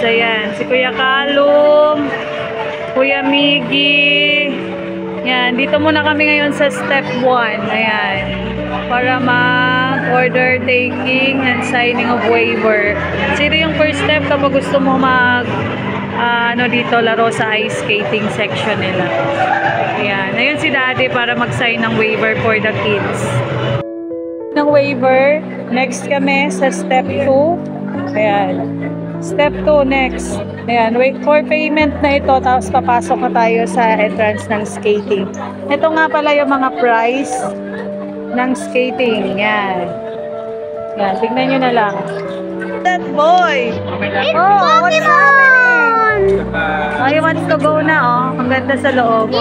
Ayan, si Kuya Kalum, Kuya Miggy. Yan, dito muna kami ngayon sa step 1. Ayan, para mag-order taking and signing of waiver. Sino yung first step kapag gusto mo dito laro sa ice skating section nila. Ayan, ayun si Daddy para mag-sign ng waiver for the kids. Ng waiver, next kami sa step 2. Ayan. Step 2 next. Ayan, wait for payment na ito, tapos papasok na tayo sa entrance ng skating. Ito nga pala yung mga price ng skating. Yan. Yan, tignan nyo na lang. That boy! Oh, what's happening? Oh, he wants to go na, oh. Ang ganda sa loob.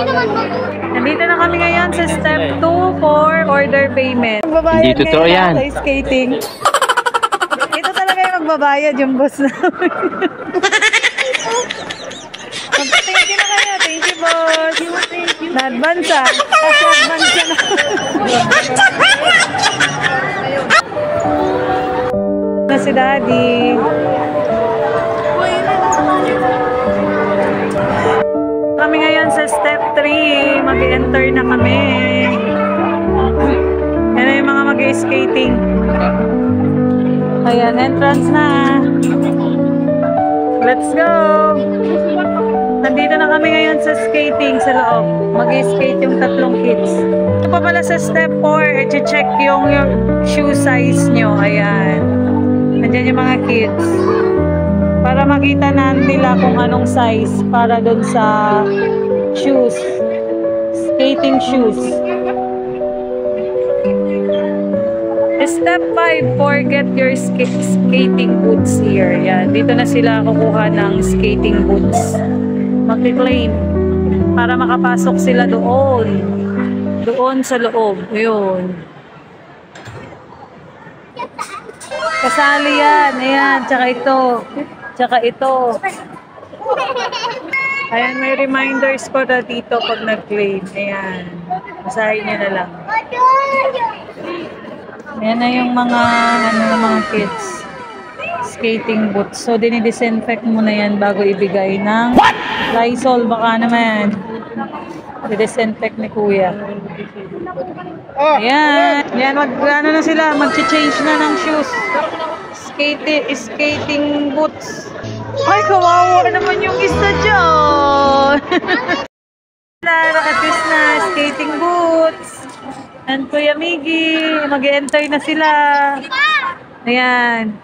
Nandito na kami ngayon sa step 2 for order payment. Hindi totoo yan. Sa skating. Ito talaga yung magbabayad yung boss namin. Thank you na kayo. Thank you, boss. Na-advance ah. Kasi advance na. Na si Daddy. Kami ngayon sa step 3. Mag-enter na kami. Yan na yung mga mag-skating. Ayan, entrance na. Let's go! Nandito na kami ngayon sa skating sa loob. Mag-skate yung 3 kids. Ito pa pala sa step 4, i-check yung shoe size nyo. Ayan. Nandiyan yung mga kids. Para makita na nila kung anong size para dun sa shoes. Skating shoes. Step 5, forget your skating boots here. Yan, dito na sila kukuha ng skating boots. Mag-claim para makapasok sila doon. Doon sa loob. Ayun. Kasali yan. Ayan, tsaka ito. Tsaka ito. Ayan, may reminders ko na dito pag nag-claim. Ayan. Basahin nyo na lang. Ayan na yung mga kids skating boots. So, dinidisinfect muna yan bago ibigay ng Lysol. Baka naman. Didisinfect ni Kuya. Ayan. Ayan, ano na sila. Mag-change na ng shoes. Skating boots. Ay, kawawa naman yung isa dyan. Nakatis na skating boots. And Kuya Miggy, mag-enter na sila. Ayan.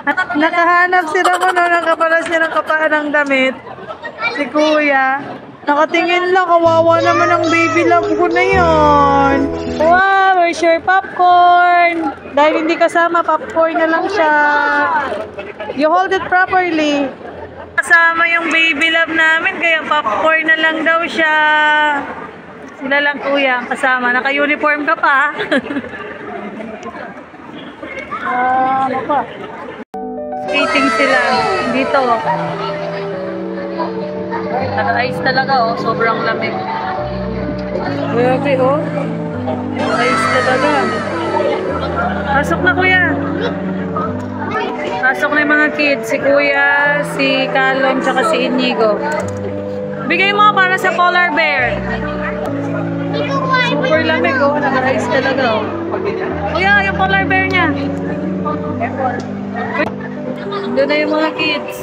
At nakahanap sila ko no, nakapalas niya ng kapaan ng damit. Si Kuya. Nakatingin lang, kawawa naman ang baby love ko na yun. Wow, where's your popcorn? Dahil hindi kasama, popcorn na lang siya. You hold it properly. Kasama yung baby love namin, kaya popcorn na lang daw siya. Sila lang Kuya ang kasama. Naka-uniform ka pa. Ano pa? Skating sila. Dito. Naka-ice talaga oh. Sobrang lamig. Grabe oh. Ice talaga. Pasok na Kuya. Pasok na yung mga kids. Si Kuya, si Kalom, tsaka si Inigo. Bigay mo para sa polar bear. Super lamig oh, naka-ice talaga oh. Kuya, yung polar bear niya. Doon na yung mga kids.